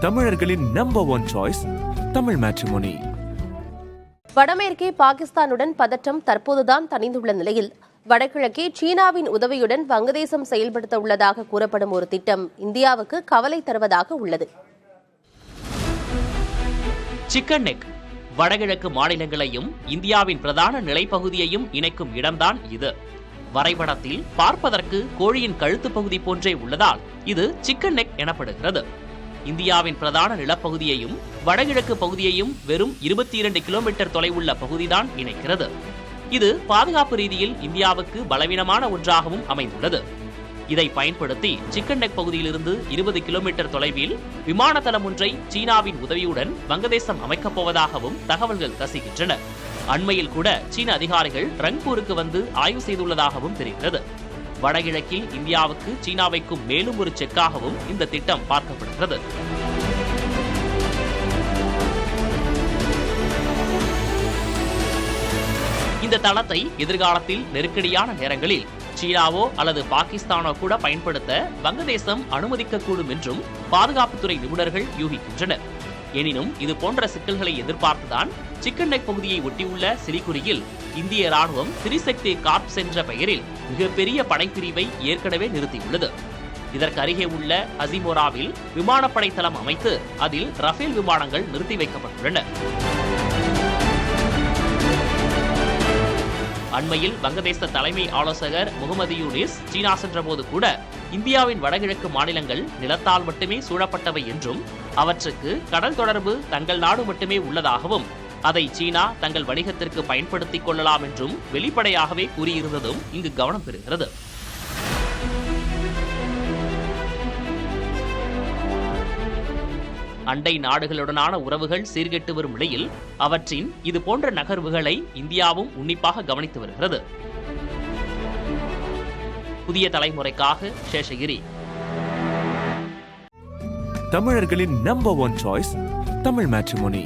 தமிழர்களின் number 1 choice Tamil matrimony. வடமேற்கே பாகிஸ்தானுடன் பதற்றம் தற்போதுதான் தணிந்துள்ள நிலையில் வடகிழக்கே சீனாவின் உதவியுடன் வங்கதேசம் செயல்படுத்த உள்ளதாக கூறப்படும் ஒரு திட்டம் இந்தியாவுக்கு கவலை தருவதாக உள்ளது. சிக்கன் நெக் வடகிழக்கு மாநிலங்களையும் இந்தியாவின் பிரதான நிலைப்பகுதியையும் இணைக்கும் இடம்தான் இது. வரைபடத்தில் பார்ப்பதற்கு கோழியின் கழுத்து பகுதி போன்றே உள்ளதால் இது சிக்கன் நெக் எனப்படுகிறது. இந்தியாவின் பிரதான நிலப்பகுதியையும் வடகிழக்கு பகுதியையும் வெறும் 22 கிலோமீட்டர் தொலைவுள்ள பகுதிதான் இணைக்கிறது. இது பாதுகாப்பு ரீதியில் இந்தியாவுக்கு பலவீனமான ஒன்றாகவும் அமைந்துள்ளது. இதை பயன்படுத்தி சிக்கன் நெக் பகுதியிலிருந்து 20 கிலோமீட்டர் தொலைவில் விமான தளம் ஒன்றை சீனாவின் உதவியுடன் வங்கதேசம் அமைக்கப் போவதாகவும் தகவல்கள் கசிகின்றன. அண்மையில் கூட சீன அதிகாரிகள் ரங்பூருக்கு வந்து ஆய்வு செய்துள்ளதாகவும் தெரிகிறது. வடகிழக்கில் இந்தியாவுக்கு சீனா வைக்கும் மேலும் ஒரு செக்காகவும் இந்த திட்டம் பார்க்கப்படுகிறது. இந்த தளத்தை எதிர்காலத்தில் நெருக்கடியான நேரங்களில் சீனாவோ அல்லது பாகிஸ்தானோ கூட பயன்படுத்த வங்கதேசம் அனுமதிக்கக்கூடும் என்றும் பாதுகாப்புத்துறை நிபுணர்கள் யூகிக்கின்றனர். எனினும் இது போன்ற சிக்கல்களை எதிர்பார்த்துதான் சிக்கன் நெக் பகுதியை ஒட்டியுள்ள சிலிகுரியில் இந்திய ராணுவம் திரிசக்தி கார்ப்ஸ் என்ற பெயரில் மிகப்பெரிய படைப்பிரிவை ஏற்கனவே நிறுத்தியுள்ளது. இதற்கு அருகே உள்ள ஹசிமோராவில் விமானப்படை தளம் அமைத்து அதில் ரஃபேல் விமானங்கள் நிறுத்தி வைக்கப்பட்டுள்ளன. அண்மையில் வங்கதேச தலைமை ஆலோசகர் முகமது யூனிஸ் சீனா சென்றபோது கூட இந்தியாவின் வடகிழக்கு மாநிலங்கள் நிலத்தால் மட்டுமே சூழப்பட்டவை என்றும் அவற்றுக்கு கடல் தொடர்பு தங்கள் நாடு மட்டுமே உள்ளதாகவும் அதை சீனா தங்கள் வணிகத்திற்கு பயன்படுத்திக் கொள்ளலாம் என்றும் வெளிப்படையாகவே கூறியிருந்ததும் இங்கு கவனம் பெறுகிறது. அண்டை நாடுகளுடனான உறவுகள் சீர்கெட்டு வரும் நிலையில் அவற்றின் இது போன்ற நகர்வுகளை இந்தியாவும் உன்னிப்பாக கவனித்து வருகிறது. புதிய தலைமுறைக்காக சேஷகிரி. தமிழர்களின் நம்பர் 1 சாய்ஸ் தமிழ் மேட்ரிமோனி.